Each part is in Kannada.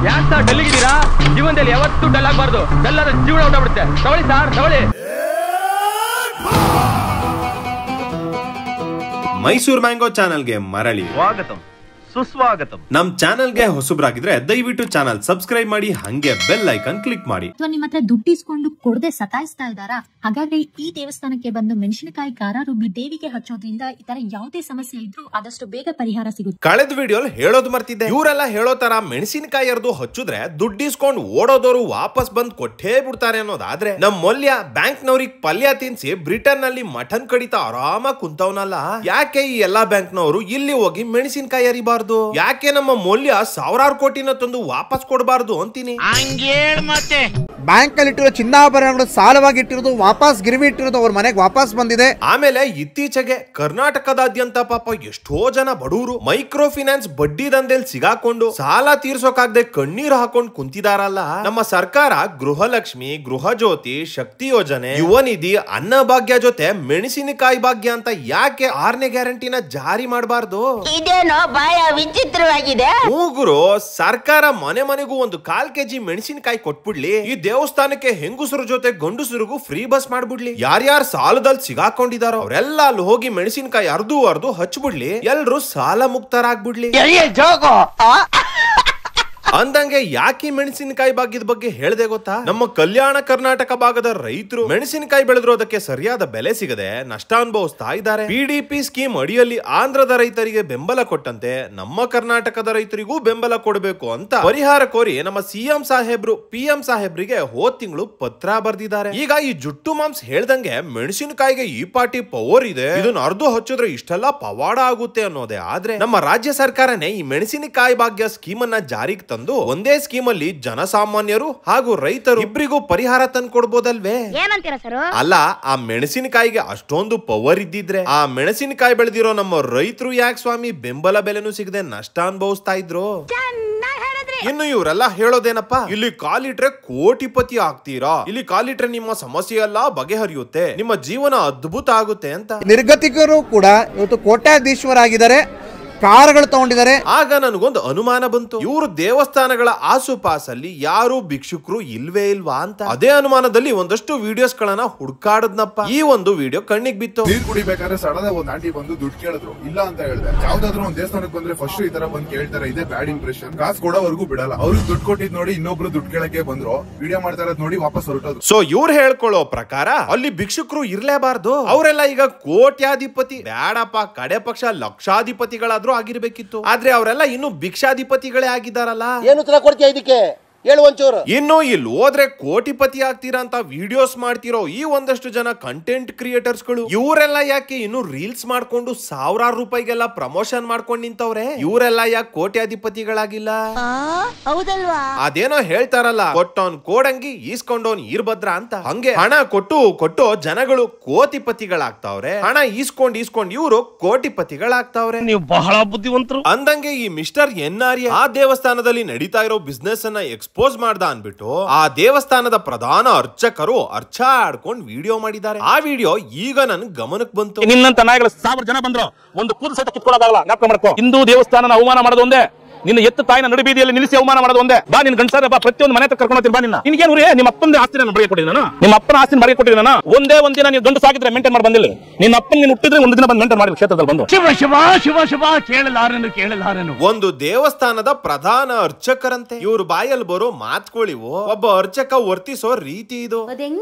ಯಾಕೆ ಸರ್ ಡಲ್ಲಿಗಿದ್ದೀರಾ? ಜೀವನದಲ್ಲಿ ಯಾವತ್ತೂ ಡಲ್ ಆಗಬಾರ್ದು. ಡಲ್ ಆದ್ರೆ ಜೀವನ ಹೊರಟುಬಿಡುತ್ತೆ. ತಗೊಳ್ಳಿ ಸರ್, ತಗೊಳ್ಳಿ. ಮೈಸೂರು ಮ್ಯಾಂಗೋ ಚಾನೆಲ್ಗೆ ಮರಳಿ ಸ್ವಾಗತಂ, ಸುಸ್ವಾಗತಂ. ನಮ್ ಚಾನೆಲ್ಗೆ ಹೊಸಬ್ರಾಗಿದ್ರೆ ದಯವಿಟ್ಟು ಚಾನೆಲ್ ಸಬ್ಸ್ಕ್ರೈಬ್ ಮಾಡಿ, ಹಂಗೆ ಬೆಲ್ ಐಕನ್ ಕ್ಲಿಕ್ ಮಾಡಿ. ನಿಮ್ಮ ಹತ್ರ ದುಡ್ಡಿಸ್ಕೊಂಡು ಕೊಡದೆ ಸತಾಯಿಸ್ತಾ ಇದ್ದಾರಾ? ಹಾಗಾದ್ರೆ ಈ ದೇವಸ್ಥಾನಕ್ಕೆ ಬಂದು ಮೆಣಸಿನಕಾಯಿ ಖಾರ ರುಬ್ಬಿ ದೇವಿಗೆ ಹಚ್ಚೋದ್ರಿಂದ ಈ ತರ ಯಾವುದೇ ಸಮಸ್ಯೆ ಇದ್ರೂ ಆದಷ್ಟು ಬೇಗ ಪರಿಹಾರ ಸಿಗುತ್ತೆ. ಕಳೆದ ವಿಡಿಯೋಲ್ ಹೇಳೋದು ಮರ್ತಿದ್ದೆ. ಇವರೆಲ್ಲ ಹೇಳೋ ತರ ಮೆಣಸಿನಕಾಯಿ ಎರ್ದು ಹಚ್ಚಿದ್ರೆ ದುಡ್ಡಿಸ್ಕೊಂಡು ಓಡೋದವರು ವಾಪಸ್ ಬಂದ್ ಕೊಟ್ಟೇ ಬಿಡ್ತಾರೆ ಅನ್ನೋದಾದ್ರೆ, ನಮ್ ಮೊಲ್ಯ ಬ್ಯಾಂಕ್ನವ್ರಿಗೆ ಪಲ್ಯ ತಿನ್ಸಿ ಬ್ರಿಟನ್ ನಲ್ಲಿ ಮಟನ್ ಕಡಿತ ಆರಾಮಾಗಿ ಕುಂತವನಲ್ಲ. ಯಾಕೆ ಈ ಎಲ್ಲಾ ಬ್ಯಾಂಕ್ನವರು ಇಲ್ಲಿ ಹೋಗಿ ಮೆಣಸಿನಕಾಯಿ ಅರಿಬಾರ್ದು? ಯಾಕೆ ನಮ್ಮ ಮೌಲ್ಯ ಸಾವಿರಾರು ಕೋಟಿನ ತಂದು ವಾಪಸ್ ಕೊಡಬಾರ್ದು ಅಂತೀನಿ. ಮತ್ತೆ ಬ್ಯಾಂಕ್ ಅಲ್ಲಿ ಇಟ್ಟಿರೋ ಚಿನ್ನಾಭರಣಗಳು ಸಾಲವಾಗಿ ಇಟ್ಟಿರೋದು ವಾಪಸ್ ಗಿರ್ವಿ ಇಟ್ಟಿರೋದು ಅವ್ರ ಮನೆಗೆ ವಾಪಸ್ ಬಂದಿದೆ. ಆಮೇಲೆ ಇತ್ತೀಚೆಗೆ ಕರ್ನಾಟಕದಾದ್ಯಂತ ಪಾಪ ಎಷ್ಟೋ ಜನ ಬಡವರು ಮೈಕ್ರೋ ಫಿನಾನ್ಸ್ ಬಡ್ಡಿ ದಂಧೆಲ್ ಸಿಗಾಕೊಂಡು ಸಾಲ ತೀರ್ಸೋಕಾಗದೆ ಕಣ್ಣೀರು ಹಾಕೊಂಡ್ ಕುಂತಿದಾರಲ್ಲ. ನಮ್ಮ ಸರ್ಕಾರ ಗೃಹಲಕ್ಷ್ಮಿ, ಗೃಹ ಜ್ಯೋತಿ, ಶಕ್ತಿ ಯೋಜನೆ, ಯುವ ನಿಧಿ, ಅನ್ನ ಭಾಗ್ಯ ಜೊತೆ ಮೆಣಸಿನಕಾಯಿ ಭಾಗ್ಯ ಅಂತ ಯಾಕೆ 6ನೇ ಗ್ಯಾರಂಟಿನ ಜಾರಿ ಮಾಡಬಾರ್ದು? ಇದೇನೋ ಬಾಯ ವಿಚಿತ್ರವಾಗಿದೆ. ಮೂಗುರು ಸರ್ಕಾರ ಮನೆ ಮನೆಗೂ 1 ಕಾಲ್ ಕೆಜಿ ಮೆಣಸಿನಕಾಯಿ ಕೊಟ್ಬಿಡ್ಲಿ. ಈ ದೇವಸ್ಥಾನಕ್ಕೆ ಹೆಂಗುಸರ ಜೊತೆ ಗಂಡುಸರಿಗೂ ಫ್ರೀ ಬಸ್ ಮಾಡ್ಬಿಡ್ಲಿ. ಯಾರ್ಯಾರು ಸಾಲದಲ್ಲಿ ಸಿಗಾಕೊಂಡಿದಾರೋ ಅವರೆಲ್ಲ ಅಲ್ಲಿ ಹೋಗಿ ಮೆಣಸಿನಕಾಯಿ ಅರ್ದು ಹಚ್ಬಿಡ್ಲಿ. ಎಲ್ರು ಸಾಲ ಮುಕ್ತರಾಗ್ಬಿಡ್ಲಿ. ಅಂದಂಗೆ ಯಾಕೆ ಮೆಣಸಿನಕಾಯಿ ಭಾಗ್ಯದ ಬಗ್ಗೆ ಹೇಳ್ದೆ ಗೊತ್ತಾ? ನಮ್ಮ ಕಲ್ಯಾಣ ಕರ್ನಾಟಕ ಭಾಗದ ರೈತರು ಮೆಣಸಿನಕಾಯಿ ಬೆಳೆದ್ರು ಅದಕ್ಕೆ ಸರಿಯಾದ ಬೆಲೆ ಸಿಗದೆ ನಷ್ಟ ಅನುಭವಿಸ್ತಾ ಇದ್ದಾರೆ. PDP ಸ್ಕೀಮ್ ಅಡಿಯಲ್ಲಿ ಆಂಧ್ರದ ರೈತರಿಗೆ ಬೆಂಬಲ ಕೊಟ್ಟಂತೆ ನಮ್ಮ ಕರ್ನಾಟಕದ ರೈತರಿಗೂ ಬೆಂಬಲ ಕೊಡಬೇಕು ಅಂತ ಪರಿಹಾರ ಕೋರಿ ನಮ್ಮ CM ಸಾಹೇಬ್ರು PM ಸಾಹೇಬ್ರಿಗೆ ಹೋದ್ ತಿಂಗಳು ಪತ್ರ ಬರ್ದಿದ್ದಾರೆ. ಈಗ ಈ ಜುಟ್ಟು ಮಾಮ್ಸ್ ಹೇಳ್ದಂಗೆ ಮೆಣಸಿನಕಾಯಿಗೆ ಈ ಪಾರ್ಟಿ ಪವರ್ ಇದೆ, ಇದನ್ನ ಅರ್ದು ಹಚ್ಚಿದ್ರೆ ಇಷ್ಟೆಲ್ಲ ಪವಾಡ ಆಗುತ್ತೆ ಅನ್ನೋದೇ. ಆದ್ರೆ ನಮ್ಮ ರಾಜ್ಯ ಸರ್ಕಾರನೇ ಈ ಮೆಣಸಿನಕಾಯಿ ಭಾಗ್ಯ ಸ್ಕೀಮ್ ಅನ್ನ ಜಾರಿಗೆ ತಂದು ಒಂದೇ ಸ್ಕೀಮ್ ಅಲ್ಲಿ ಜನಸಾಮಾನ್ಯರು ಹಾಗೂ ರೈತರು ಇಬ್ಬರಿಗೂ ಪರಿಹಾರ ತಂದು ಕೊಡ್ಬೋದಲ್ವೇ? ಅಲ್ಲ, ಆ ಮೆಣಸಿನಕಾಯಿಗೆ ಅಷ್ಟೊಂದು ಪವರ್ ಇದ್ದಿದ್ರೆ ಆ ಮೆಣಸಿನಕಾಯಿ ಬೆಳೆದಿರೋ ನಮ್ಮ ರೈತರು ಯಾಕೆ ಸ್ವಾಮಿ ಬೆಂಬಲ ಬೆಲೆನೂ ಸಿಗದೆ ನಷ್ಟ ಅನುಭವಿಸ್ತಾ ಇದ್ರು? ಇನ್ನು ಇವರೆಲ್ಲ ಹೇಳೋದೇನಪ್ಪ, ಇಲ್ಲಿ ಕಾಲಿಟ್ರೆ ಕೋಟಿಪತಿ ಆಗ್ತೀರಾ, ಇಲ್ಲಿ ಕಾಲಿಟ್ರೆ ನಿಮ್ಮ ಸಮಸ್ಯೆ ಎಲ್ಲ ಬಗೆಹರಿಯುತ್ತೆ, ನಿಮ್ಮ ಜೀವನ ಅದ್ಭುತ ಆಗುತ್ತೆ ಅಂತ. ನಿರ್ಗತಿಕರು ಕೂಡ ಇವತ್ತು ಕೋಟ್ಯಾಧೀಶ್ವರಾಗಿದ್ದಾರೆ, ಕಾರುಗಳು ತಗೊಂಡಿದ್ದಾರೆ. ಆಗ ನನಗೊಂದು ಅನುಮಾನ ಬಂತು, ಇವರು ದೇವಸ್ಥಾನಗಳ ಆಸುಪಾಸಲ್ಲಿ ಯಾರು ಭಿಕ್ಷುಕರು ಇಲ್ವೇ ಇಲ್ವಾ ಅಂತ. ಅದೇ ಅನುಮಾನದಲ್ಲಿ ಒಂದಷ್ಟು ವಿಡಿಯೋಸ್ ಗಳನ್ನ ಹುಡ್ಕಾಡದ್ನಪ್ಪ. ಈ ಒಂದು ವಿಡಿಯೋ ಕಣ್ಣಿಗೆ ಬಿತ್ತು. ನೀರ್ ಕುಡಿಬೇಕಾದ್ರೆ ಸಡನ್ ಒಂದ್ ಆಂಟಿ ಬಂದು ದುಡ್ಡು ಕೇಳಿದ್ರು, ಇಲ್ಲ ಅಂತ ಹೇಳಿದೆ. ಯಾವ್ದಾದ್ರು ಒಂದ್ ದೇವಸ್ಥಾನಕ್ಕೆ ಬಂದ್ರೆ ಫಸ್ಟ್ ಈ ತರ ಬಂದ್ ಕೇಳ್ತಾರೆ, ಇದೇ ಬ್ಯಾಡ್ ಇಂಪ್ರೆಷನ್. ಕಾಸು ಕೊಡೋವರೆಗೂ ಬಿಡಲ್ಲ. ಅವ್ರಿಗೆ ದುಡ್ಡು ಕೊಟ್ಟಿದ್ ನೋಡಿ ಇನ್ನೊಬ್ರು ದುಡ್ಡು ಕೇಳಕ್ಕೆ ಬಂದ್ರು, ವಿಡಿಯೋ ಮಾಡ್ತಾ ಇರೋದ್ ನೋಡಿ ವಾಪಸ್ ಹೊರಟೋದು. ಸೊ ಇವ್ರು ಹೇಳ್ಕೊಳ್ಳೋ ಪ್ರಕಾರ ಅಲ್ಲಿ ಭಿಕ್ಷುಕರು ಇರ್ಲೇಬಾರ್ದು, ಅವರೆಲ್ಲ ಈಗ ಕೋಟ್ಯಾಧಿಪತಿ, ಬ್ಯಾಡಪ್ಪ ಕಡೆ ಪಕ್ಷ ಲಕ್ಷಾಧಿಪತಿಗಳಾದ್ರೂ ಆಗಿರ್ಬೇಕಿತ್ತು. ಆದ್ರೆ ಅವರೆಲ್ಲ ಇನ್ನು ಭಿಕ್ಷಾಧಿಪತಿಗಳೇ ಆಗಿದಾರಲ್ಲ. ಏನು ಉತ್ತರ ಕೊಡ್ತೀಯ ಇದಕ್ಕೆ? ಹೇಳು ಒಂಚೂರು. ಇನ್ನು ಇಲ್ಲಿ ಹೋದ್ರೆ ಕೋಟಿಪತಿ ಆಗ್ತೀರಾ ಅಂತ ವಿಡಿಯೋಸ್ ಮಾಡ್ತಿರೋ ಈ ಒಂದಷ್ಟು ಜನ ಕಂಟೆಂಟ್ ಕ್ರಿಯೇಟರ್ಸ್ ಗಳು, ಇವರೆಲ್ಲ ಯಾಕೆ ಇನ್ನು ರೀಲ್ಸ್ ಮಾಡ್ಕೊಂಡು ಸಾವಿರಾರು ರೂಪಾಯಿಗೆಲ್ಲ ಪ್ರಮೋಷನ್ ಮಾಡ್ಕೊಂಡು ನಿಂತವ್ರೆ? ಇವರೆಲ್ಲ ಯಾಕೆ ಕೋಟ್ಯಾಧಿಪತಿಗಳಾಗಿಲ್ಲ? ಹೌದಲ್ವಾ? ಅದೇನೋ ಹೇಳ್ತಾರಲ್ಲ, ಕೊಟ್ಟೋನ್ ಕೋಡಂಗಿ ಈಸ್ಕೊಂಡೋನ್ ಈರ್ಭದ್ರ ಅಂತ. ಹಂಗೆ ಹಣ ಕೊಟ್ಟು ಜನಗಳು ಕೋಟಿಪತಿಗಳಾಗ್ತಾವ್ರೆ, ಹಣ ಈಸ್ಕೊಂಡ್ ಇವರು ಕೋಟಿಪತಿಗಳಾಗ್ತಾವ್ರೆ. ನೀವು ಬಹಳ ಬುದ್ಧಿವಂತರು. ಅಂದಂಗೆ ಈ ಮಿಸ್ಟರ್ NRA ಆ ದೇವಸ್ಥಾನದಲ್ಲಿ ನಡೀತಾ ಇರೋ ಬಿಸ್ನೆಸ್ ಅನ್ನ ಎಕ್ಸ್ಪೋಸ್ ಮಾಡ್ದ ಅನ್ಬಿಟ್ಟು ಆ ದೇವಸ್ಥಾನದ ಪ್ರಧಾನ ಅರ್ಚಕರು ಆಡ್ಕೊಂಡು ವಿಡಿಯೋ ಮಾಡಿದ್ದಾರೆ. ಆ ವಿಡಿಯೋ ಈಗ ನನ್ ಗಮನಕ್ಕೆ ಬಂತು. ನಿನ್ನಂತ ನಾಯಿಗಳು 1000 ಜನ ಬಂದ್ರು ಒಂದು ಕೂದಲು ಸಹಿತ ಕಿತ್ಕೊಳ್ಳೋದಾಗಲ್ಲ. ಜ್ಞಾಪಕ ಮಾಡ್ಕೋ, ಹಿಂದೂ ದೇವಸ್ಥಾನ ಅವಮಾನ ಮಾಡೋದು ಒಂದೇ, ನಿನ್ನ ಎತ್ತು ತಾಯಿನ ನಡುಬೀದಿಯಲ್ಲಿ ನಿಲ್ಲಿಸಿ ಅವಮಾನ ಮಾಡೋದು ಒಂದೇ. ಬಾ ನಿನ್ ಗಂಡಸಾರ ಬಾ, ಪ್ರತಿಯೊಂದು ಮನೆ ಕರ್ಕೊಂಡು ಹೋಗ್ತೀನಿ ಬಾ. ನಿನ್ಗೇನು ನಿಮ್ಮ ಅಪ್ಪನ ಆಸ್ತಿನ ಬಾಡಿಗೆ ಕೊಟ್ಟಿದ್ದೀನಿ ನಾನು, ನಿಮ್ಮ ಅಪ್ಪನ ಆಸ್ತಿನ ಬಾಡಿಗೆ ಕೊಟ್ಟಿದ್ದೀನಿ ನಾನು. ಒಂದೇ ಒಂದಿನ ನೀವು ಗಂಡು ಸಾಕಿದ್ರೆ ಮೇಂಟೈನ್ ಮಾಡಿ ಬಂದಿಲ್ಲ, ನಿನ್ನ ಅಪ್ಪನ ನೀನು ಹುಟ್ಟಿದ್ರೆ ಒಂದು ದಿನ ಬಂದು ಮೇಂಟೈನ್ ಮಾಡಿ ಕ್ಷೇತ್ರದಲ್ಲಿ ಬಂದು. ಶಿವ ಕೇಳಲಾರನು. ಒಂದು ದೇವಸ್ಥಾನದ ಪ್ರಧಾನ ಅರ್ಚಕರಂತೆ. ಇವ್ರು ಬಾಯಲ್ಲಿ ಬರೋ ಮಾತುಗಳಿವು, ಒಬ್ಬ ಅರ್ಚಕ ವರ್ತಿಸೋ ರೀತಿ ಇದು.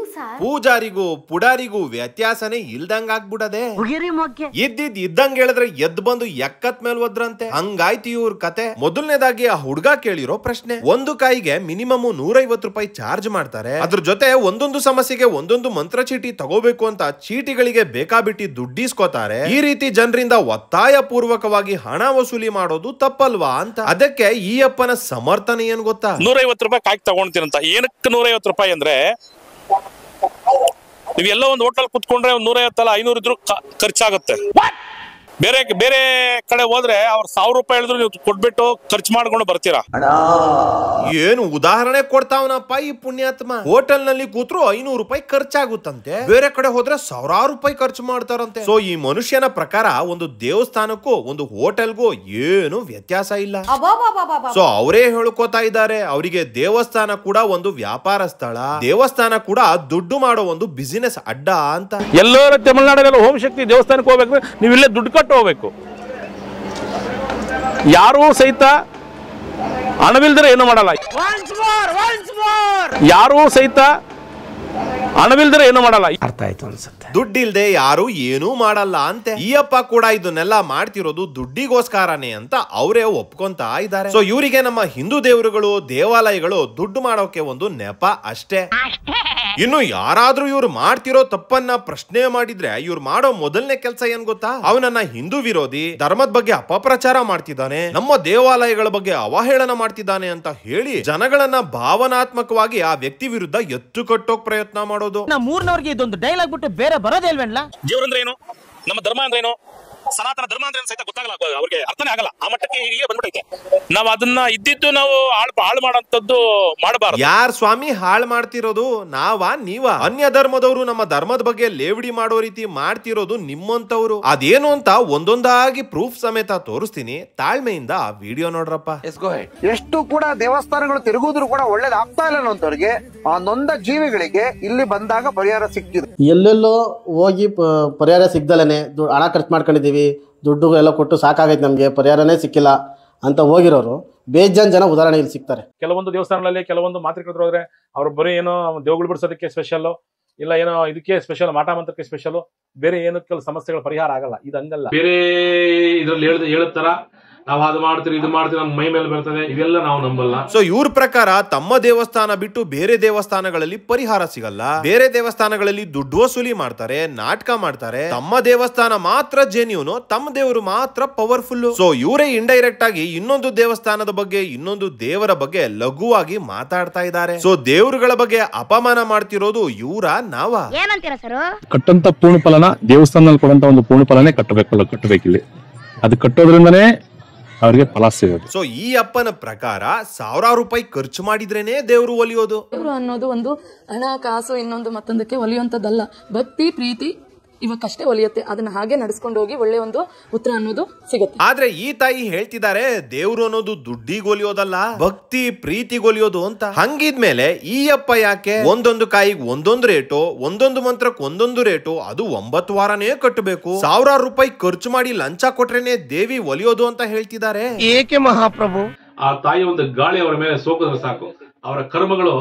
ಪೂಜಾರಿಗೂ ಪುಡಾರಿಗೂ ವ್ಯತ್ಯಾಸನೇ ಇಲ್ದಂಗ ಆಗ್ಬಿಡದೆ. ಇದ್ದಂಗ ಹೇಳಿದ್ರೆ ಎದ್ ಬಂದು ಎಕ್ಕತ್ ಮೇಲ್ ಹೋದ್ರಂತೆ. ಹಂಗಾಯ್ತು ಇವ್ರ ಕತೆ. ಮೊದಲನೇದಾಗಿ ಆ ಹುಡುಗ ಕೇಳಿರೋ ಪ್ರಶ್ನೆ, ಒಂದು ಕಾಯಿಗೆ ಮಿನಿಮಮ್ 150 ರೂಪಾಯಿ ಚಾರ್ಜ್ ಮಾಡ್ತಾರೆ, ಅದ್ರ ಜೊತೆ ಒಂದೊಂದು ಸಮಸ್ಯೆಗೆ ಒಂದೊಂದು ಮಂತ್ರ ಚೀಟಿ ತಗೋಬೇಕು ಅಂತ ಚೀಟಿಗಳಿಗೆ ಬೇಕಾಬಿಟ್ಟಿ ದುಡ್ಡಿಸ್ಕೋತಾರೆ. ಈ ರೀತಿ ಜನರಿಂದ ಒತ್ತಾಯ ಪೂರ್ವಕವಾಗಿ ಹಣ ವಸೂಲಿ ಮಾಡೋದು ತಪ್ಪಲ್ವಾ ಅಂತ. ಅದಕ್ಕೆ ಈ ಅಪ್ಪನ ಸಮರ್ಥನೆ ಏನ್ ಗೊತ್ತಾ? 150 ರೂಪಾಯಿ ಕಾಯ್ಕ್ ತಗೊಂತೀರಂತ. ಏನಕ್ಕೆ 150 ರೂಪಾಯಿ ಅಂದ್ರೆ, ನೀವೆಲ್ಲ ಒಂದು ಹೋಟೆಲ್ ಕುತ್ಕೊಂಡ್ರೆ 150 ಅಲ್ಲ 500 ಇದ್ರು ಖರ್ಚಾಗುತ್ತೆ. ಬೇರೆ ಕಡೆ ಹೋದ್ರೆ ಅವ್ರು 1000 ರೂಪಾಯಿ ಹೇಳಿದ್ರು ನೀವು ಕೊಟ್ಬಿಟ್ಟು ಖರ್ಚು ಮಾಡ್ಕೊಂಡು ಬರ್ತೀರಾ. ಏನು ಉದಾಹರಣೆ ಕೊಡ್ತಾವನಪ್ಪ ಈ ಪುಣ್ಯಾತ್ಮ. ಹೋಟೆಲ್ ನಲ್ಲಿ ಕೂತ್ರು 500 ರೂಪಾಯಿ ಖರ್ಚಾಗುತ್ತಂತೆ, ಬೇರೆ ಕಡೆ ಹೋದ್ರೆ ಸಾವಿರಾರು ರೂಪಾಯಿ ಖರ್ಚು ಮಾಡ್ತಾರಂತೆ. ಸೊ ಈ ಮನುಷ್ಯನ ಪ್ರಕಾರ ಒಂದು ದೇವಸ್ಥಾನಕ್ಕೂ ಒಂದು ಹೋಟೆಲ್ಗೂ ಏನು ವ್ಯತ್ಯಾಸ ಇಲ್ಲ. ಸೊ ಅವರೇ ಹೇಳ್ಕೋತಾ ಇದ್ದಾರೆ, ಅವರಿಗೆ ದೇವಸ್ಥಾನ ಕೂಡ ಒಂದು ವ್ಯಾಪಾರ ಸ್ಥಳ, ದೇವಸ್ಥಾನ ಕೂಡ ದುಡ್ಡು ಮಾಡೋ ಒಂದು ಬಿಸಿನೆಸ್ ಅಡ್ಡ ಅಂತ. ಎಲ್ಲರೂ ತಮಿಳುನಾಡಲ್ಲಿ ಓಂ ಶಕ್ತಿ ದೇವಸ್ಥಾನಕ್ಕೆ ಹೋಗ್ಬೇಕು, ನೀವು ಇಲ್ಲೇ ದುಡ್ಡು ಕಟ್ಟು ಹೋಗ್ಬೇಕು. ಯಾರೂ ಸಹಿತ ಹಣವಿಲ್ದರೆ ಏನು ಮಾಡಲ್ಲ. ಯಾರೂ ಸಹಿತ ಹಣವಿಲ್ದರೆ ಏನು ಮಾಡಲ್ಲ. ಅರ್ಥ ಆಯ್ತು ಅನ್ಸುತ್ತೆ. ದುಡ್ಡಿಲ್ದೆ ಯಾರು ಏನೂ ಮಾಡಲ್ಲ ಅಂತೆ. ಈ ಅಪ್ಪ ಕೂಡ ಇದನ್ನೆಲ್ಲ ಮಾಡ್ತಿರೋದು ದುಡ್ಡಿಗೋಸ್ಕರನೇ ಅಂತ ಅವರೇ ಒಪ್ಕೊಂತಾ ಇದ್ದಾರೆ. ಸೊ ಇವರಿಗೆ ನಮ್ಮ ಹಿಂದೂ ದೇವರುಗಳು ದೇವಾಲಯಗಳು ದುಡ್ಡು ಮಾಡೋಕೆ ಒಂದು ನೆಪ ಅಷ್ಟೇ. ಇನ್ನು ಯಾರಾದ್ರೂ ಇವ್ರು ಮಾಡ್ತಿರೋ ತಪ್ಪನ್ನ ಪ್ರಶ್ನೆ ಮಾಡಿದ್ರೆ ಇವ್ರು ಮಾಡೋ ಮೊದಲನೇ ಕೆಲಸ ಏನ್ ಗೊತ್ತಾ? ಅವನನ್ನ ಹಿಂದೂ ವಿರೋಧಿ, ಧರ್ಮದ ಬಗ್ಗೆ ಅಪಪ್ರಚಾರ ಮಾಡ್ತಿದ್ದಾನೆ, ನಮ್ಮ ದೇವಾಲಯಗಳ ಬಗ್ಗೆ ಅವಹೇಳನ ಮಾಡ್ತಿದ್ದಾನೆ ಅಂತ ಹೇಳಿ ಜನಗಳನ್ನ ಭಾವನಾತ್ಮಕವಾಗಿ ಆ ವ್ಯಕ್ತಿ ವಿರುದ್ಧ ಎತ್ತು ಕಟ್ಟೋಕ್ ಪ್ರಯತ್ನ ಮಾಡೋದು. ಮೂರ್ನವ್ರಿಗೆ ಇದೊಂದು ಡೈಲಾಗ್ ಬಿಟ್ಟು ಬೇರೆ ಬರೋದೇ ಇಲ್ವೇನ್ಲ? ದೇವ್ರಂದ್ರೆ ಏನು, ನಮ್ಮ ಧರ್ಮ ಅಂದ್ರೆ ಏನು, ಸನಾತನ ಧರ್ಮ ಅಂದ್ರೆ ಸಹಿತ ಗೊತ್ತಾಗಲ್ಲ, ಅವ್ರಿಗೆ ಅರ್ಥನೇ ಆಗಲ್ಲ. ಆ ಮಟ್ಟಕ್ಕೆ ಹೀಗೆ ಬಂದ್ಬಿಟ್ಟೈತೆ. ನಾವು ಅದನ್ನ ಇದ್ದಿದ್ದು ನಾವು ಹಾಳು ಮಾಡೋಂಥದ್ದು ಮಾಡಬಾರದು. ಯಾರ್ ಸ್ವಾಮಿ ಹಾಳು ಮಾಡ್ತಿರೋದು? ನಾವಾ ನೀವಾ? ಅನ್ಯ ಧರ್ಮದವರು ನಮ್ಮ ಧರ್ಮದ ಬಗ್ಗೆ ಲೇವಡಿ ಮಾಡೋ ರೀತಿ ಮಾಡ್ತಿರೋದು ನಿಮ್ಮಂತವ್ರು. ಅದೇನು ಅಂತ ಒಂದೊಂದಾಗಿ ಪ್ರೂಫ್ ಸಮೇತ ತೋರಿಸ್ತೀನಿ, ತಾಳ್ಮೆಯಿಂದ ಆ ವಿಡಿಯೋ ನೋಡ್ರಪ್ಪ. ಎಷ್ಟು ಕೂಡ ದೇವಸ್ಥಾನಗಳು ತಿರುಗುದ್ರು ಕೂಡ ಒಳ್ಳೇದಾಗ್ತಾ ಇಲ್ಲ ಅನ್ನೋಂಥವ್ರಿಗೆ, ಆ ನೊಂದ ಜೀವಿಗಳಿಗೆ ಇಲ್ಲಿ ಬಂದಾಗ ಪರಿಹಾರ ಸಿಕ್ತಿದೆ. ಎಲ್ಲೆಲ್ಲೋ ಹೋಗಿ ಪರಿಹಾರ ಸಿಗ್ದಲೇನೆ ಹಣ ಖರ್ಚು ಮಾಡ್ಕೊಂಡಿದೀವಿ, ದುಡ್ಡು ಎಲ್ಲ ಕೊಟ್ಟು ಸಾಕಾಗೈತೆ ನಮ್ಗೆ, ಪರಿಹಾರನೇ ಸಿಕ್ಕಿಲ್ಲ ಅಂತ ಹೋಗಿರೋರು ಬೇಜಾನ್ ಜನ ಉದಾಹರಣೆ ಇಲ್ಲಿ ಸಿಗ್ತಾರೆ. ಕೆಲವೊಂದು ದೇವಸ್ಥಾನಗಳಲ್ಲಿ ಕೆಲವೊಂದು ಮಾತ್ರಿಕರು ಹೋದ್ರೆ ಅವ್ರು ಬರೀ ಏನೋ ದೇವಗಳು ಬಿಡಿಸೋದಕ್ಕೆ ಸ್ಪೆಷಲ್, ಇಲ್ಲ ಏನೋ ಇದಕ್ಕೆ ಸ್ಪೆಷಲ್, ಮಾಟ ಮಂತ್ರಕ್ಕೆ ಸ್ಪೆಷಲ್, ಬೇರೆ ಏನೋ ಕೆಲವು ಸಮಸ್ಯೆಗಳ ಪರಿಹಾರ ಆಗಲ್ಲ. ಇದು ಹಂಗಲ್ಲ. ಬೇರೆ ಇದ್ರಲ್ಲಿ ಹೇಳುತ್ತಾರ ನಾವು ಅದು ಮಾಡ್ತೀವಿ ಇದು ಮಾಡ್ತೀವಿ, ನಮ್ಮ ಮೈ ಮೇಲೆ ಬರ್ತದೆ, ಇವೆಲ್ಲ ನಾವು ನಂಬಲ್ಲ. ಸೊ ಇವ್ರ ಪ್ರಕಾರ ತಮ್ಮ ದೇವಸ್ಥಾನ ಬಿಟ್ಟು ಬೇರೆ ದೇವಸ್ಥಾನಗಳಲ್ಲಿ ಪರಿಹಾರ ಸಿಗಲ್ಲ, ಬೇರೆ ದೇವಸ್ಥಾನಗಳಲ್ಲಿ ದುಡ್ಡು ವಸೂಲಿ ಮಾಡ್ತಾರೆ, ನಾಟಕ ಮಾಡ್ತಾರೆ, ತಮ್ಮ ದೇವಸ್ಥಾನ ಮಾತ್ರ ಜೆನ್ಯೂನು, ತಮ್ಮ ದೇವರು ಮಾತ್ರ ಪವರ್ಫುಲ್. ಸೊ ಇವರೇ ಇಂಡೈರೆಕ್ಟ್ ಆಗಿ ಇನ್ನೊಂದು ದೇವಸ್ಥಾನದ ಬಗ್ಗೆ, ಇನ್ನೊಂದು ದೇವರ ಬಗ್ಗೆ ಲಘುವಾಗಿ ಮಾತಾಡ್ತಾ ಇದ್ದಾರೆ. ಸೊ ದೇವರುಗಳ ಬಗ್ಗೆ ಅಪಮಾನ ಮಾಡ್ತಿರೋದು ಇವರ ನಾವ? ಏನಂತೀರಾ ಸರ್? ಕಟ್ಟಂತ ಪೂರ್ಣ ಫಲನ ದೇವಸ್ಥಾನದಲ್ಲಿ ಕೊಡಂತ ಒಂದು ಪೂರ್ಣ ಫಲನೇ ಕಟ್ಟಬೇಕಿಲ್ಲಿ. ಅದು ಕಟ್ಟೋದ್ರಿಂದನೇ ಅವ್ರಿಗೆ ಫಲ ಸಿಗೋದು. ಸೊ ಈ ಅಪ್ಪನ ಪ್ರಕಾರ ಸಾವಿರಾರು ರೂಪಾಯಿ ಖರ್ಚು ಮಾಡಿದ್ರೇನೆ ದೇವರು ಒಲಿಯೋದು. ದೇವರು ಅನ್ನೋದು ಒಂದು ಹಣ ಕಾಸು ಇನ್ನೊಂದು ಮತ್ತೊಂದಕ್ಕೆ ಒಲಿಯುವಂತದ್ದಲ್ಲ. ಭಕ್ತಿ ಪ್ರೀತಿ ಇವಕ್ಕಷ್ಟೇ ಒಲಿಯುತ್ತೆ. ಅದನ್ನ ಹಾಗೆ ನಡೆಸ್ಕೊಂಡು ಹೋಗಿ ಒಳ್ಳೆ ಒಂದು ಉತ್ತರ ಅನ್ನೋದು ಸಿಗುತ್ತೆ. ಆದ್ರೆ ಈ ತಾಯಿ ಹೇಳ್ತಿದ್ದಾರೆ ದೇವ್ರು ಅನ್ನೋದು ದುಡ್ಡಿಗೊಲಿಯೋದಲ್ಲ, ಭಕ್ತಿ ಪ್ರೀತಿಗೊಲಿಯೋದು ಅಂತ. ಹಂಗಿದ್ಮೇಲೆ ಈ ಅಪ್ಪ ಯಾಕೆ ಒಂದೊಂದು ಕಾಯಿಗೆ ಒಂದೊಂದು ರೇಟು, ಒಂದೊಂದು ಮಂತ್ರಕ್ಕೆ ಒಂದೊಂದು ರೇಟು, ಅದು 9 ವಾರನೇ ಕಟ್ಟಬೇಕು, ಸಾವಿರಾರು ರೂಪಾಯಿ ಖರ್ಚು ಮಾಡಿ ಲಂಚ ಕೊಟ್ರೇನೆ ದೇವಿ ಒಲಿಯೋದು ಅಂತ ಹೇಳ್ತಿದ್ದಾರೆ. ಏಕೆ ಮಹಾಪ್ರಭು? ಆ ತಾಯಿ ಒಂದು ಗಾಳಿ ಅವರ ಮೇಲೆ ಸೋಕಿದ್ರೆ ಸಾಕು, ಅವರ ಕರ್ಮಗಳು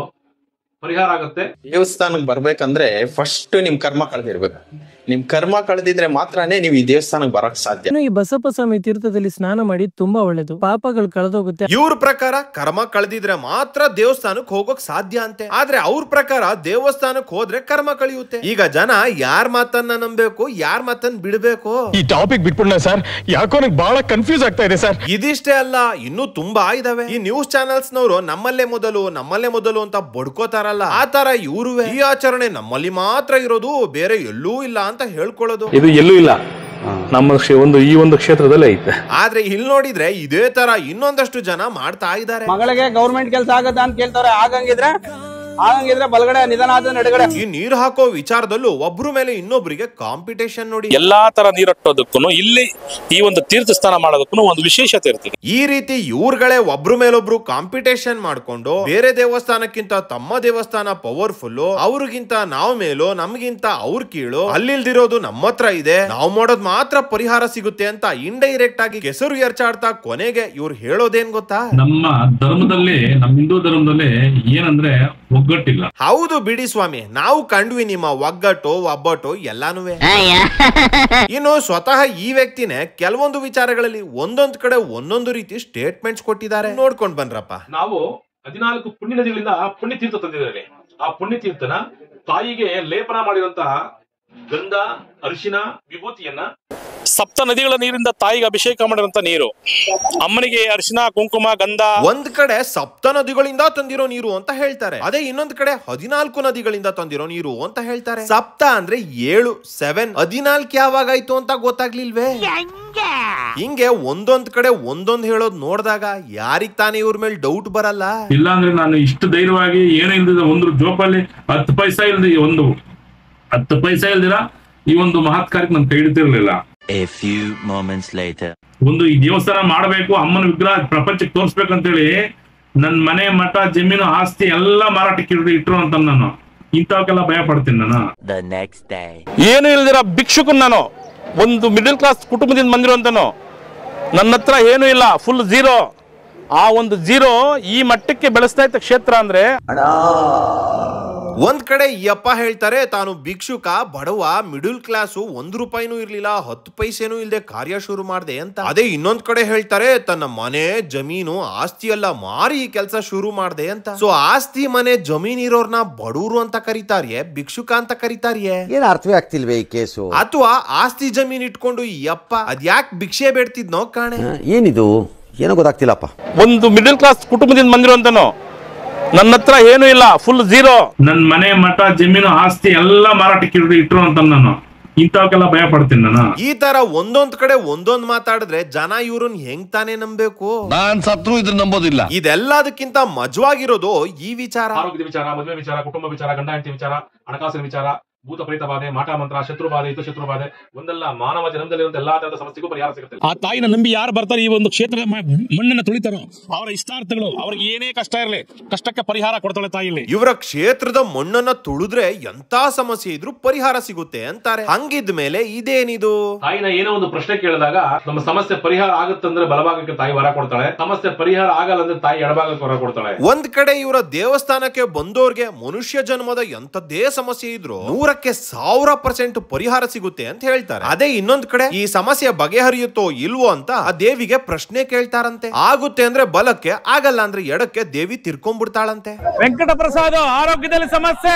ಪರಿಹಾರ ಆಗುತ್ತೆ. ದೇವಸ್ಥಾನಕ್ಕೆ ಬರ್ಬೇಕಂದ್ರೆ ಫಸ್ಟ್ ನಿಮ್ ಕರ್ಮ ಕಳೆದಿರ್ಬೇಕು. ನಿಮ್ ಕರ್ಮ ಕಳೆದಿದ್ರೆ ಮಾತ್ರನೇ ನೀವು ಈ ದೇವಸ್ಥಾನಕ್ಕೆ ಬರಕ್ ಸಾಧ್ಯ. ಈ ಬಸಪ್ಪ ಸ್ವಾಮಿ ತೀರ್ಥದಲ್ಲಿ ಸ್ನಾನ ಮಾಡಿ ತುಂಬಾ ಒಳ್ಳೇದು, ಪಾಪಗಳು ಕಳೆದೋಗುತ್ತೆ. ಇವ್ರ ಪ್ರಕಾರ ಕರ್ಮ ಕಳೆದಿದ್ರೆ ಮಾತ್ರ ದೇವಸ್ಥಾನಕ್ಕೆ ಹೋಗೋಕ್ ಸಾಧ್ಯ ಅಂತೆ. ಆದ್ರೆ ಅವ್ರ ಪ್ರಕಾರ ದೇವಸ್ಥಾನಕ್ಕೆ ಹೋದ್ರೆ ಕರ್ಮ ಕಳಿಯುತ್ತೆ. ಈಗ ಜನ ಯಾರ್ ಮಾತನ್ನ ನಂಬೇಕು, ಯಾರ್ ಮಾತನ್ನ ಬಿಡ್ಬೇಕು? ಈ ಟಾಪಿಕ್ ಬಿಟ್ಬಿಡ್ಲ ಸರ್, ಯಾಕೋ ನನಗೆ ಬಹಳ ಕನ್ಫ್ಯೂಸ್ ಆಗ್ತಾ ಇದೆ ಸರ್. ಇದಿಷ್ಟೇ ಅಲ್ಲ, ಇನ್ನೂ ತುಂಬಾ ಇದಾವೆ. ಈ ನ್ಯೂಸ್ ಚಾನೆಲ್ಸ್ ನವರು ನಮ್ಮಲ್ಲೇ ಮೊದಲು ಅಂತ ಬಡ್ಕೋತಾರಲ್ಲ, ಆ ತರ ಇವ್ರುವೆ ಈ ಆಚರಣೆ ನಮ್ಮಲ್ಲಿ ಮಾತ್ರ ಇರೋದು, ಬೇರೆ ಎಲ್ಲೂ ಇಲ್ಲ ಅಂತ ಹೇಳ್ಕೊಳ್ಳೋದು. ಇದು ಎಲ್ಲೂ ಇಲ್ಲ, ನಮ್ಮ ಈ ಒಂದು ಕ್ಷೇತ್ರದಲ್ಲೇ ಐತೆ. ಆದ್ರೆ ಇಲ್ಲಿ ನೋಡಿದ್ರೆ ಇದೇ ತರ ಇನ್ನೊಂದಷ್ಟು ಜನ ಮಾಡ್ತಾ ಇದ್ದಾರೆ. ಮಗಳಿಗೆ ಗೌರ್ಮೆಂಟ್ ಕೆಲಸ ಆಗತ್ತಾ ಅಂತ ಕೇಳ್ತಾರೆ, ಆಗಂಗಿದ್ರೆ ಬಲಗಡೆ ನಿಧಾನ ಆದ ನಡುಗಡೆ. ಈ ನೀರು ಹಾಕೋ ವಿಚಾರದಲ್ಲೂ ಒಬ್ರು ಮೇಲೆ ಇನ್ನೊಬ್ರಿಗೆ ಕಾಂಪಿಟೇಷನ್ ನೋಡಿ. ಎಲ್ಲಾ ತರ ನೀರಟ್ಟೋದಕ್ಕೂ ಇಲ್ಲಿ ಈ ಒಂದು ತೀರ್ಥ ಸ್ನಾನ ಮಾಡೋದಕ್ಕೂ ಒಂದು ವಿಶೇಷತೆ ಇರ್ತದೆ. ಈ ರೀತಿ ಇವ್ರುಗಳೇ ಒಬ್ರು ಮೇಲೊಬ್ರು ಕಾಂಪಿಟೇಷನ್ ಮಾಡ್ಕೊಂಡು ಬೇರೆ ದೇವಸ್ಥಾನಕ್ಕಿಂತ ತಮ್ಮ ದೇವಸ್ಥಾನ ಪವರ್ಫುಲ್, ಅವ್ರಿಗಿಂತ ನಾವ್ ಮೇಲೋ, ನಮ್ಗಿಂತ ಅವ್ರ ಕೀಳು, ಅಲ್ಲಿಲ್ದಿರೋದು ನಮ್ಮ ಹತ್ರ ಇದೆ, ನಾವ್ ಮಾಡೋದ್ ಮಾತ್ರ ಪರಿಹಾರ ಸಿಗುತ್ತೆ ಅಂತ ಇಂಡೈರೆಕ್ಟ್ ಆಗಿ ಕೆಸರು ಎರ್ಚಾಡ್ತಾ ಕೊನೆಗೆ ಇವ್ರು ಹೇಳೋದೇನ್ ಗೊತ್ತಾ? ನಮ್ಮ ಧರ್ಮದಲ್ಲಿ, ನಮ್ಮ ಹಿಂದೂ ಧರ್ಮದಲ್ಲಿ ಏನಂದ್ರೆ ಒಗ್ಗಟ್ಟಿಲ್ಲ. ಹೌದು ಬಿಡಿ ಸ್ವಾಮಿ, ನಾವು ಕಂಡ್ವಿ ನಿಮ್ಮ ಒಗ್ಗಟ್ಟು ಒಬ್ಬಟ್ಟು ಎಲ್ಲಾನು. ಇನ್ನು ಸ್ವತಃ ಈ ವ್ಯಕ್ತಿನೇ ಕೆಲವೊಂದು ವಿಚಾರಗಳಲ್ಲಿ ಒಂದೊಂದ್ ಕಡೆ ಒಂದೊಂದು ರೀತಿ ಸ್ಟೇಟ್ಮೆಂಟ್ಸ್ ಕೊಟ್ಟಿದ್ದಾರೆ, ನೋಡ್ಕೊಂಡ್ ಬನ್ರಪ್ಪ. ನಾವು 14 ಪುಣ್ಯ ನದಿಗಳಿಂದ ಪುಣ್ಯ ತೀರ್ಥ ತಂದಿದ್ದೇವೆ. ಆ ಪುಣ್ಯ ತೀರ್ಥನ ತಾಯಿಗೆ ಲೇಪನ ಮಾಡಿದಂತಹ ಗಂಧ, ಅರಿಶಿನ, ವಿಭೂತಿಯನ್ನ ಸಪ್ತ ನದಿಗಳ ನೀರಿಂದ ತಾಯಿಗೆ ಅಭಿಷೇಕ ಮಾಡಿರಂತ ನೀರು, ಅಮ್ಮನಿಗೆ ಅರಿಶಿನ ಕುಂಕುಮ ಗಂಧ. ಒಂದ್ ಕಡೆ ಸಪ್ತ ನದಿಗಳಿಂದ ತಂದಿರೋ ನೀರು ಅಂತ ಹೇಳ್ತಾರೆ, ಅದೇ ಇನ್ನೊಂದ್ ಕಡೆ 14 ನದಿಗಳಿಂದ ತಂದಿರೋ ನೀರು ಅಂತ ಹೇಳ್ತಾರೆ. ಸಪ್ತ ಅಂದ್ರೆ 7, 7. 14 ಯಾವಾಗಾಯ್ತು ಅಂತ ಗೊತ್ತಾಗ್ಲಿಲ್ವೇ? ಹಿಂಗೆ ಒಂದೊಂದ್ ಕಡೆ ಒಂದೊಂದ್ ಹೇಳೋದ್ ನೋಡಿದಾಗ ಯಾರಿಗ್ ತಾನೇ ಇವ್ರ ಮೇಲೆ ಡೌಟ್ ಬರಲ್ಲ? ಇಲ್ಲ ಅಂದ್ರೆ ನಾನು ಇಷ್ಟು ಧೈರ್ಯವಾಗಿ ಏನೋ ಇಲ್ದಿದ ಒಂದು ಜೋಪಲ್ಲಿ 10 ಪೈಸಾ ಇಲ್ದಿ, ಒಂದು 10 ಪೈಸಾ ಇಲ್ದಿರ ಈ ಒಂದು ಮಹತ್ ಕಾರ್ಯಕ್ಕೆ ನಾನು ಕೈ ಹಿಡಿತಿರ್ಲಿಲ್ಲ. A few moments later. ಒಂದು ಈ ದೇವಸ್ಥಾನ ಮಾಡಬೇಕು, ಅಮ್ಮನ ವಿಗ್ರಹ ಪ್ರಪಂಚಕ್ಕೆ ತೋರಿಸ್ಬೇಕಂತೇಳಿ ನನ್ ಮನೆ ಮಠ ಜಮೀನು ಆಸ್ತಿ ಎಲ್ಲಾ ಮಾರಾಟಕ್ಕೆ ಇಟ್ರು ಅಂತ ನಾನು ಇಂಥವಕ್ಕೆಲ್ಲ ಭಯ ಪಡ್ತೀನಿ ನಾನು. The next day. ಏನು ಇಲ್ದಿರ ಭಿಕ್ಷುಕನ್ ನಾನು, ಒಂದು ಮಿಡಲ್ ಕ್ಲಾಸ್ ಕುಟುಂಬದಿಂದ ಬಂದಿರೋ ಅಂತನೋ, ನನ್ನ ಹತ್ರ ಏನು ಇಲ್ಲ, ಫುಲ್ ಝೀರೋ. ಆ ಒಂದು ಝೀರೋ ಈ ಮಟ್ಟಕ್ಕೆ ಬೆಳೆಸ್ತಾ ಇದ್ದ ಕ್ಷೇತ್ರ ಅಂದ್ರೆ ಒಂದ್ ಕಡೆ ಈ ಅಪ್ಪ ಹೇಳ್ತಾರೆ ತಾನು ಭಿಕ್ಷುಕ, ಬಡವ, ಮಿಡಲ್ ಕ್ಲಾಸು, 1 ರೂಪಾಯಿನೂ ಇರ್ಲಿಲ್ಲ, 10 ಪೈಸೆನೂ ಇಲ್ದೆ ಕಾರ್ಯ ಶುರು ಮಾಡ್ದೆ ಅಂತ. ಅದೇ ಇನ್ನೊಂದ್ ಕಡೆ ಹೇಳ್ತಾರೆ ತನ್ನ ಮನೆ ಜಮೀನು ಆಸ್ತಿ ಎಲ್ಲ ಮಾರಿ ಕೆಲಸ ಶುರು ಮಾಡ್ದೆ ಅಂತ. ಸೊ ಆಸ್ತಿ ಮನೆ ಜಮೀನ್ ಇರೋರ್ನ ಬಡವರು ಅಂತ ಕರೀತಾರ್ಯೆ, ಭಿಕ್ಷುಕ ಅಂತ ಕರೀತಾರ್ಯೆ? ಏನ್ ಅರ್ಥವೇ ಆಗ್ತಿಲ್ವೇ ಈ ಕೇಸು? ಅಥವಾ ಆಸ್ತಿ ಜಮೀನ್ ಇಟ್ಕೊಂಡು ಈ ಅಪ್ಪ ಅದ್ಯಾಕ್ ಭಿಕ್ಷೆ ಬೇಡ್ತಿದ್ನೋ ಕಾಣೆ. ಏನಿದು ಏನೋ ಗೊತ್ತಾಗ್ತಿಲ್ಲಪ್ಪ. ಒಂದು ಮಿಡಲ್ ಕ್ಲಾಸ್ ಕುಟುಂಬದಿಂದ ಬಂದಿರೋ ಅಂತನೋ, ನನ್ನ ಹತ್ರ ಏನು ಇಲ್ಲ, ಫುಲ್ ಝೀರೋ. ನನ್ ಮನೆ ಮಠ ಜಮೀನು ಆಸ್ತಿ ಎಲ್ಲಾ ಮಾರಾಟಕ್ಕೆ ಇಟ್ರು ಅಂತ ನಾನು ಇಂಥವಕ್ಕೆಲ್ಲ ಭಯ ಪಡ್ತೀನಿ ನಾನು. ಈ ತರ ಒಂದೊಂದ್ ಕಡೆ ಒಂದೊಂದ್ ಮಾತಾಡಿದ್ರೆ ಜನ ಇವ್ರನ್ನ ಹೆಂಗ್ ತಾನೇ ನಂಬೇಕು? ನಾನ್ ಸತ್ರು ಇದನ್ನ ನಂಬೋದಿಲ್ಲ. ಇದೆಲ್ಲದಕ್ಕಿಂತ ಮಜವಾಗಿರೋದು ಈ ವಿಚಾರ. ಆರೋಗ್ಯದ ವಿಚಾರ, ಮದುವೆ ವಿಚಾರ, ಕುಟುಂಬ ವಿಚಾರ, ಗಂಡ ಹೆಂಡತಿ ವಿಚಾರ, ಹಣಕಾಸಿನ ವಿಚಾರ, ಭೂತ ಪ್ರೇತ ಬಾಧೆ, ಮಾಟ ಮಂತ್ರ, ಶತ್ರು ಬಾಧೆ, ಹಿತ ಶತ್ರು ಬಾಧೆ, ಒಂದಲ್ಲ ಮಾನವ ಜನ್ಮದಲ್ಲಿರುವಂತ ಎಲ್ಲಾ ತರದ ಸಮಸ್ಯೆಗೂ ಪರಿಹಾರ ಸಿಗುತ್ತೆ. ಆ ತಾಯಿನ ನಂಬಿ ಯಾರು ಬರ್ತಾರೆ, ಈ ಒಂದು ಕ್ಷೇತ್ರದ ಮಣ್ಣನ್ನ ತುಳಿತಾರೋ ಅವರ ಇಷ್ಟಾರ್ಥಗಳು, ಅವ್ರಿಗೆ ಏನೇ ಕಷ್ಟ ಇರಲಿ ಕಷ್ಟಕ್ಕೆ ಪರಿಹಾರ ಕೊಡ್ತಾಳೆ ತಾಯಿಲಿ. ಇವರ ಕ್ಷೇತ್ರದ ಮಣ್ಣನ್ನ ತುಳಿದ್ರೆ ಎಂತ ಸಮಸ್ಯೆ ಇದ್ರೂ ಪರಿಹಾರ ಸಿಗುತ್ತೆ ಅಂತಾರೆ. ಹಂಗಿದ್ಮೇಲೆ ಇದೇನಿದು? ತಾಯಿನ ಏನೋ ಒಂದು ಪ್ರಶ್ನೆ ಕೇಳಿದಾಗ ನಮ್ಮ ಸಮಸ್ಯೆ ಪರಿಹಾರ ಆಗುತ್ತಂದ್ರೆ ಬಲಭಾಗಕ್ಕೆ ತಾಯಿ ವರ ಕೊಡ್ತಾಳೆ, ಸಮಸ್ಯೆ ಪರಿಹಾರ ಆಗಲ್ಲ ಅಂದ್ರೆ ತಾಯಿ ಎಡಭಾಗಕ್ಕೆ ವರ ಕೊಡ್ತಾಳೆ. ಒಂದ್ ಕಡೆ ಇವರ ದೇವಸ್ಥಾನಕ್ಕೆ ಬಂದೋರ್ಗೆ ಮನುಷ್ಯ ಜನ್ಮದ ಎಂತದೇ ಸಮಸ್ಯೆ ಇದ್ರು 100% ಪರಿಹಾರ ಸಿಗುತ್ತೆ ಅಂತ ಹೇಳ್ತಾರೆ. ಅದೇ ಇನ್ನೊಂದ್ ಕಡೆ ಈ ಸಮಸ್ಯೆ ಬಗೆಹರಿಯುತ್ತೋ ಇಲ್ವೋ ಅಂತ ಆ ದೇವಿಗೆ ಪ್ರಶ್ನೆ ಕೇಳ್ತಾರಂತೆ. ಆಗುತ್ತೆ ಅಂದ್ರೆ ಬಲಕ್ಕೆ, ಆಗಲ್ಲ ಅಂದ್ರೆ ಎಡಕ್ಕೆ ದೇವಿ ತಿರ್ಕೊಂಡ್ಬಿಡ್ತಾಳಂತೆ. ವೆಂಕಟ ಪ್ರಸಾದ್, ಆರೋಗ್ಯದಲ್ಲಿ ಸಮಸ್ಯೆ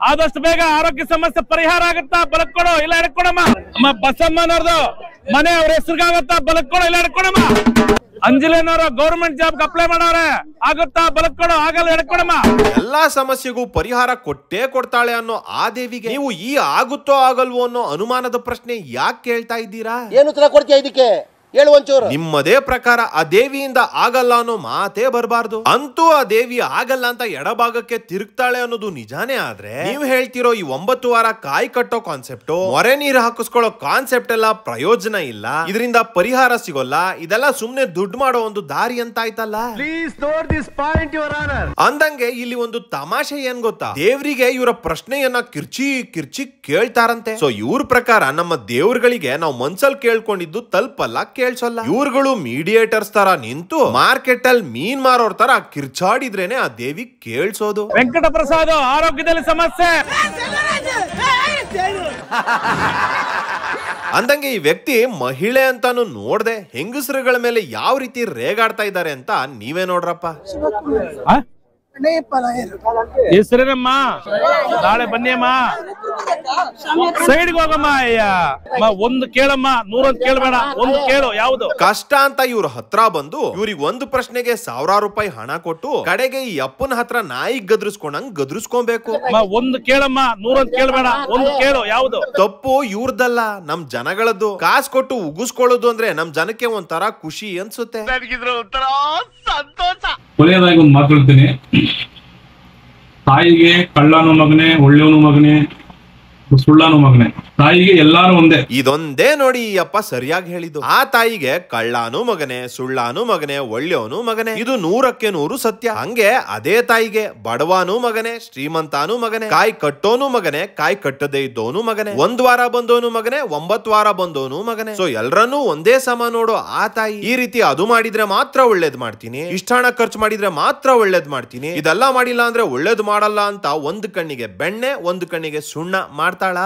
ಆದಷ್ಟು ಬೇಗ ಆರೋಗ್ಯ ಸಮಸ್ಯೆ ಪರಿಹಾರ ಆಗುತ್ತಾ, ಬಲಕ್ ಕೊಡು ಇಲ್ಲ ಎಡಕ್ ಕೊಡಮ್ಮ. ಬಸಮ್ಮನವ್ರದು ಮನೆ ಅವ್ರ ಹೆಸರಿಗಾಗತ್ತಾ, ಬಲಕ್ ಕೊಡು ಇಲ್ಲ ಎಡಕ್ ಕೊಡಮ್ಮ. ಅಂಜಲಿನವರು ಗೌರ್ಮೆಂಟ್ ಜಾಬ್ ಅಪ್ಲೈ ಮಾಡವ್ರೆ, ಆಗುತ್ತಾ, ಬಲಕ್ ಕೊಡು, ಆಗಲ್ಲ ಎಡಕ್ ಕೊಡಮ್ಮ. ಎಲ್ಲಾ ಸಮಸ್ಯೆಗೂ ಪರಿಹಾರ ಕೊಟ್ಟೇ ಕೊಡ್ತಾಳೆ ಅನ್ನೋ ಆ ದೇವಿಗೆ ನೀವು ಈ ಆಗುತ್ತೋ ಆಗಲ್ವೋ ಅನ್ನೋ ಅನುಮಾನದ ಪ್ರಶ್ನೆ ಯಾಕೆ ಕೇಳ್ತಾ ಇದ್ದೀರಾ? ಏನು ಉತ್ತರ ಕೊಡ್ತೀಯ ಇದಕ್ಕೆ? ಹೇಳು ಒಂಚೂರು. ನಿಮ್ಮದೇ ಪ್ರಕಾರ ಆ ದೇವಿಯಿಂದ ಆಗಲ್ಲ ಅನ್ನೋ ಮಾತೇ ಬರಬಾರ್ದು. ಅಂತೂ ಆ ದೇವಿ ಆಗಲ್ಲ ಅಂತ ಎಡಭಾಗಕ್ಕೆ ತಿರುಗ್ತಾಳೆ ಅನ್ನೋದು ನಿಜಾನೇ ಆದ್ರೆ, ನೀವು ಹೇಳ್ತಿರೋ ಈ 9 ವಾರ ಕಾಯಿ ಕಟ್ಟೋ ಕಾನ್ಸೆಪ್ಟ್, ಮೊರೆ ನೀರು ಹಾಕಿಸ್ಕೊಳ್ಳೋ ಕಾನ್ಸೆಪ್ಟ್ ಎಲ್ಲ ಪ್ರಯೋಜನ ಇಲ್ಲ, ಇದರಿಂದ ಪರಿಹಾರ ಸಿಗೋಲ್ಲ, ಇದೆಲ್ಲ ಸುಮ್ನೆ ದುಡ್ಡು ಮಾಡೋ ಒಂದು ದಾರಿ ಅಂತ ಆಯ್ತಲ್ಲ. ಅಂದಂಗೆ ಇಲ್ಲಿ ಒಂದು ತಮಾಷೆ ಏನ್ ಗೊತ್ತಾ? ದೇವ್ರಿಗೆ ಇವರ ಪ್ರಶ್ನೆಯನ್ನ ಕಿರ್ಚಿ ಕಿರ್ಚಿ ಕೇಳ್ತಾರಂತೆ. ಸೊ ಇವ್ರ ಪ್ರಕಾರ ನಮ್ಮ ದೇವ್ರಗಳಿಗೆ ನಾವು ಮನ್ಸಲ್ಲಿ ಕೇಳ್ಕೊಂಡಿದ್ದು ತಲುಪಲ್ಲ, ಕೇಳ್ಸಲ್ಲ. ಇವ್ರುಗಳು ಮೀಡಿಯೇಟರ್ಸ್ ತರ ನಿಂತು ಮಾರ್ಕೆಟ್ ಅಲ್ಲಿ ಮೀನ್ ಮಾರೋರ್ ತರ ಕಿರ್ಚಾಡಿದ್ರೇನೆ ಆ ದೇವಿ ಕೇಳ್ಸೋದು. ವೆಂಕಟ ಪ್ರಸಾದ್, ಆರೋಗ್ಯದಲ್ಲಿ ಸಮಸ್ಯೆ. ಅಂದಂಗೆ ಈ ವ್ಯಕ್ತಿ ಮಹಿಳೆ ಅಂತಾನು ನೋಡ್ದೆ ಹೆಂಗಸರುಗಳ ಮೇಲೆ ಯಾವ ರೀತಿ ರೇಗಾಡ್ತಾ ಇದ್ದಾರೆ ಅಂತ ನೀವೇ ನೋಡ್ರಪ್ಪ. ಹೆಸರೇನಮ್ಮ? ನಾಳೆ ಬನ್ನಿ ಅಮ್ಮ, ಸೈಡ್ಗೆ ಹೋಗಮ್ಮ. ಅಯ್ಯ ಒಂದು ಕೇಳಮ್ಮ, 100 ಕೇಳಬೇಡ, ಒಂದು ಕೇಳು. ಯಾವುದು ಕಷ್ಟ ಅಂತ ಇವ್ರ ಹತ್ರ ಬಂದು ಇವ್ರಿಗೆ ಒಂದು ಪ್ರಶ್ನೆಗೆ 1000 ರೂಪಾಯಿ ಹಣ ಕೊಟ್ಟು ಕಡೆಗೆ ಈ ಅಪ್ಪನ ಹತ್ರ ನಾಯಿ ಗದ್ರಿಸ್ಕೊಂಡಂಗ್ ಗದ್ರಿಸ್ಕೊಬೇಕು. ಒಂದು ಕೇಳಮ್ಮ, 100 ಕೇಳಬೇಡ, ಒಂದು ಕೇಳು. ಯಾವುದು ತಪ್ಪು ಇವ್ರದಲ್ಲ, ನಮ್ ಜನಗಳದ್ದು. ಕಾಸು ಕೊಟ್ಟು ಉಗಿಸ್ಕೊಳ್ಳೋದು ಅಂದ್ರೆ ನಮ್ ಜನಕ್ಕೆ ಒಂಥರ ಖುಷಿ ಅನ್ಸುತ್ತೆ. ಕೊನೆಯದಾಗಿ ಒಂದು ಮಾತು ಹೇಳ್ತೀನಿ, ತಾಯಿಗೆ ಕಳ್ಳನು ಮಗನೇ, ಒಳ್ಳೆಯವನು ಮಗನೇ, ಸುಳ್ಳಾನು ಮಗನೇ, ತಾಯಿಗೆ ಎಲ್ಲಾನು ಒಂದೇ. ಇದೊಂದೇ ನೋಡಿ ಈ ಅಪ್ಪ ಸರಿಯಾಗಿ ಹೇಳಿದ್ದು. ಆ ತಾಯಿಗೆ ಕಳ್ಳಾನು ಮಗನೇ, ಸುಳ್ಳಾನು ಮಗನೇ, ಒಳ್ಳೆಯವನು ಮಗನೇ, ಇದು 100ಕ್ಕೆ 100 ಸತ್ಯ. ಹಂಗೆ ಅದೇ ತಾಯಿಗೆ ಬಡವಾನು ಮಗನೇ, ಶ್ರೀಮಂತಾನು ಮಗನೇ, ಕಾಯಿ ಕಟ್ಟೋನು ಮಗನೇ, ಕಾಯಿ ಕಟ್ಟದೇ ಇದ್ದೋನು ಮಗನೇ, 1 ವಾರ ಬಂದೋನು ಮಗನೇ, 9 ವಾರ ಬಂದೋನು ಮಗನೇ. ಸೊ ಎಲ್ರನ್ನೂ ಒಂದೇ ಸಮ ನೋಡೋ ಆ ತಾಯಿ ಈ ರೀತಿ ಅದು ಮಾಡಿದ್ರೆ ಮಾತ್ರ ಒಳ್ಳೇದ್ ಮಾಡ್ತೀನಿ, ಇಷ್ಟ ಹಣ ಖರ್ಚು ಮಾಡಿದ್ರೆ ಮಾತ್ರ ಒಳ್ಳೇದ್ ಮಾಡ್ತೀನಿ, ಇದೆಲ್ಲ ಮಾಡಿಲ್ಲ ಅಂದ್ರೆ ಒಳ್ಳೇದ್ ಮಾಡಲ್ಲ ಅಂತ ಒಂದು ಕಣ್ಣಿಗೆ ಬೆಣ್ಣೆ ಒಂದು ಕಣ್ಣಿಗೆ ಸುಣ್ಣ ಮಾಡ್ತಾ ಮಾಡ್ತಾಳ?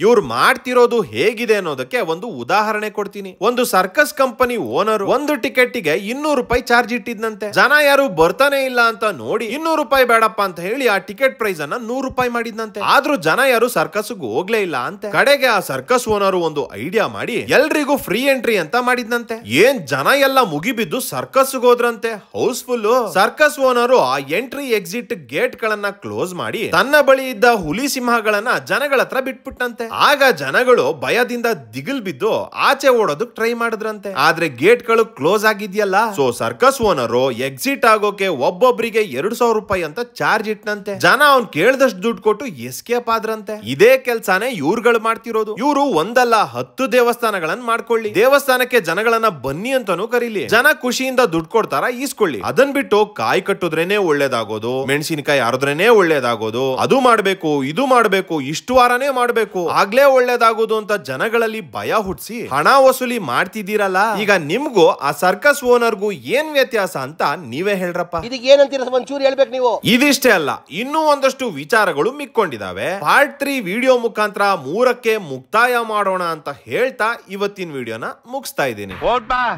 ಇವ್ರು ಮಾಡ್ತಿರೋದು ಹೇಗಿದೆ ಅನ್ನೋದಕ್ಕೆ ಒಂದು ಉದಾಹರಣೆ ಕೊಡ್ತೀನಿ. ಒಂದು ಸರ್ಕಸ್ ಕಂಪನಿ ಓನರ್ ಒಂದು ಟಿಕೆಟ್ಗೆ 200 ರೂಪಾಯಿ ಚಾರ್ಜ್ ಇಟ್ಟಿದ್ನಂತೆ. ಜನ ಯಾರು ಬರ್ತಾನೆ ಇಲ್ಲ ಅಂತ ನೋಡಿ 200 ರೂಪಾಯಿ ಬೇಡಪ್ಪ ಅಂತ ಹೇಳಿ ಆ ಟಿಕೆಟ್ ಪ್ರೈಸ್ ಅನ್ನ 100 ರೂಪಾಯಿ ಮಾಡಿದ್ನಂತೆ. ಆದ್ರೂ ಜನ ಯಾರು ಸರ್ಕಸ್ ಹೋಗ್ಲೇ ಇಲ್ಲ ಅಂತೆ. ಕಡೆಗೆ ಆ ಸರ್ಕಸ್ ಓನರ್ ಒಂದು ಐಡಿಯಾ ಮಾಡಿ ಎಲ್ರಿಗೂ ಫ್ರೀ ಎಂಟ್ರಿ ಅಂತ ಮಾಡಿದ್ನಂತೆ. ಏನ್ ಜನ ಎಲ್ಲ ಮುಗಿಬಿದ್ದು ಸರ್ಕಸ್ ಹೋದ್ರಂತೆ, ಹೌಸ್ಫುಲ್. ಸರ್ಕಸ್ ಓನರ್ ಆ ಎಂಟ್ರಿ ಎಕ್ಸಿಟ್ ಗೇಟ್ ಗಳನ್ನ ಕ್ಲೋಸ್ ಮಾಡಿ ತನ್ನ ಬಳಿ ಇದ್ದ ಹುಲಿ ಸಿಂಹಗಳನ್ನ ಜನಗಳ ಹತ್ರ ಬಿಟ್ಬಿಟ್ಟಂತೆ. ಆಗ ಜನಗಳು ಭಯದಿಂದ ದಿಗಿಲ್ ಬಿದ್ದು ಆಚೆ ಓಡೋದಕ್ಕೆ ಟ್ರೈ ಮಾಡಿದ್ರಂತೆ. ಆದ್ರೆ ಗೇಟ್ ಗಳು ಕ್ಲೋಸ್ ಆಗಿದ್ಯಲ್ಲ, ಸೊ ಸರ್ಕಸ್ ಓನರು ಎಕ್ಸಿಟ್ ಆಗೋಕೆ ಒಬ್ಬೊಬ್ರಿಗೆ 2000 ರೂಪಾಯಿ ಅಂತ ಚಾರ್ಜ್ ಇಟ್ಟಂತೆ. ಜನ ಅವ್ನ್ ಕೇಳ್ದಷ್ಟು ದುಡ್ಡು ಕೊಟ್ಟು ಎಸ್ಕೇಪ್ ಆದ್ರಂತೆ. ಇದೇ ಕೆಲ್ಸಾನೇ ಇವ್ರುಗಳು ಮಾಡ್ತಿರೋದು. ಇವ್ರು ಒಂದಲ್ಲ 10 ದೇವಸ್ಥಾನಗಳನ್ನ ಮಾಡ್ಕೊಳ್ಳಿ, ದೇವಸ್ಥಾನಕ್ಕೆ ಜನಗಳನ್ನ ಬನ್ನಿ ಅಂತಾನು ಕರೀಲಿ, ಜನ ಖುಷಿಯಿಂದ ದುಡ್ಡು ಕೊಡ್ತಾರ ಈಸ್ಕೊಳ್ಳಿ. ಅದನ್ ಬಿಟ್ಟು ಕಾಯಿ ಕಟ್ಟುದ್ರೇನೆ ಒಳ್ಳೇದಾಗೋದು, ಮೆಣಸಿನಕಾಯಿ ಹರಿದ್ರೇನೆ ಒಳ್ಳೇದಾಗೋದು, ಅದು ಮಾಡ್ಬೇಕು ಇದು ಮಾಡ್ಬೇಕು ಇಷ್ಟು ವಾರನೇ ಮಾಡ್ಬೇಕು ಆಗ್ಲೇ ಒಳ್ಳೇದಾಗೋದು ಅಂತ ಜನಗಳಲ್ಲಿ ಭಯ ಹುಟ್ಟಿಸಿ ಹಣ ವಸೂಲಿ ಮಾಡ್ತಿದ್ದೀರಲ್ಲ. ಈಗ ನಿಮ್ಗೂ ಆ ಸರ್ಕಸ್ ಓನರ್ಗೂ ಏನ್ ವ್ಯತ್ಯಾಸ ಅಂತ ನೀವೇ ಹೇಳ್ರಪ್ಪ. ಇದಕ್ಕೆ ಏನಂತೀರ ಒಂಚೂರು ಹೇಳ್ಬೇಕು ನೀವು. ಇದಿಷ್ಟೇ ಅಲ್ಲ, ಇನ್ನೂ ಒಂದಷ್ಟು ವಿಚಾರಗಳು ಮಿಕ್ಕೊಂಡಿದಾವೆ. ಪಾರ್ಟ್ 3 ವಿಡಿಯೋ ಮುಖಾಂತರ 3ಕ್ಕೆ ಮುಕ್ತಾಯ ಮಾಡೋಣ ಅಂತ ಹೇಳ್ತಾ ಇವತ್ತಿನ ವಿಡಿಯೋನ ಮುಗಿಸ್ತಾ ಇದ್ದೀನಿ.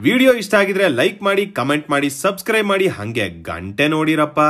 ವಿಡಿಯೋ ಇಷ್ಟ ಆಗಿದ್ರೆ ಲೈಕ್ ಮಾಡಿ, ಕಮೆಂಟ್ ಮಾಡಿ, ಸಬ್ಸ್ಕ್ರೈಬ್ ಮಾಡಿ, ಹಂಗೆ ಗಂಟೆ ನೋಡಿರಪ್ಪ.